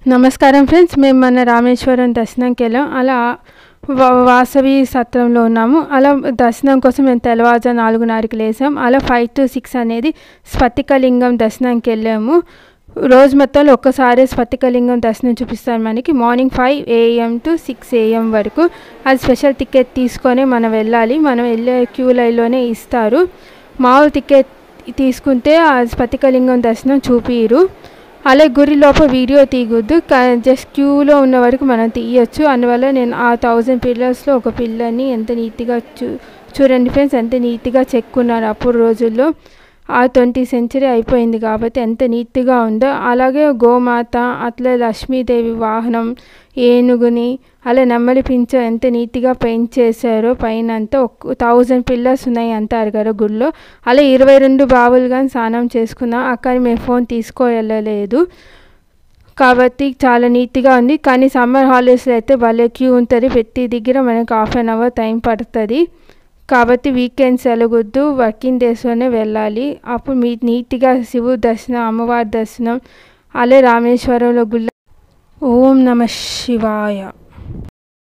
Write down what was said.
నమస్కారం ఫ్రెండ్స్, మేము మన రామేశ్వరం దర్శనంకి వెళ్ళాం. అలా వాసవి సత్రంలో ఉన్నాము. అలా దర్శనం కోసం మేము తెల్లవారుజాము 4:30కి లేసాం. అలా 5 to 6 అనేది స్ఫటికలింగం దర్శనంకి వెళ్ళాము. రోజు మొత్తంలో ఒక్కసారి స్ఫటికలింగం దర్శనం చూపిస్తారు మనకి. మార్నింగ్ 5 AM to 6 AM వరకు. అది స్పెషల్ టికెట్ తీసుకొని మనం వెళ్ళాలి. మనం వెళ్ళే క్యూ లైన్లోనే ఇస్తారు. మామూలు టికెట్ తీసుకుంటే ఆ స్ఫటికలింగం దర్శనం చూపిరు. అలాగే గుడి లోపల వీడియో తీయొద్దు, జస్ట్ క్యూలో ఉన్న వరకు మనం తీయొచ్చు. అందువల్ల నేను ఆ 1000 పిల్లర్స్లో ఒక పిల్లర్ని ఎంత నీట్గా చూడండి ఫ్రెండ్స్, ఎంత నీట్గా చెక్కున్నారు. అప్పుడు రోజుల్లో ఆ 20th century అయిపోయింది కాబట్టి ఎంత నీట్గా ఉందో. అలాగే గోమాత, అట్లా లక్ష్మీదేవి వాహనం, ఏనుగుని, అలా నెమలి పింఛం ఎంత నీట్గా పెయింట్ చేశారో. పైన అంతా 1000 పిల్లర్స్ ఉన్నాయి అంటారు కదా గుడిలో. అలా 22 బావులు కానీ స్నానం చేసుకున్నాం. అక్కడ మేము ఫోన్ తీసుకోవెళ్ళలేదు కాబట్టి చాలా నీట్గా ఉంది. కానీ సమ్మర్ హాలిడేస్లో అయితే భలే క్యూ ఉంటుంది. ప్రతి దగ్గర మనకు 1/2 hour టైం పడుతుంది. కాబట్టి వీకెండ్స్ వెళ్ళకూడదు, వర్కింగ్ డేస్లోనే వెళ్ళాలి. అప్పుడు మీ నీట్గా శివుడు దర్శనం, అమ్మవారి దర్శనం, అలా రామేశ్వరంలో గుళ్ళ. ఓం నమః శివాయ.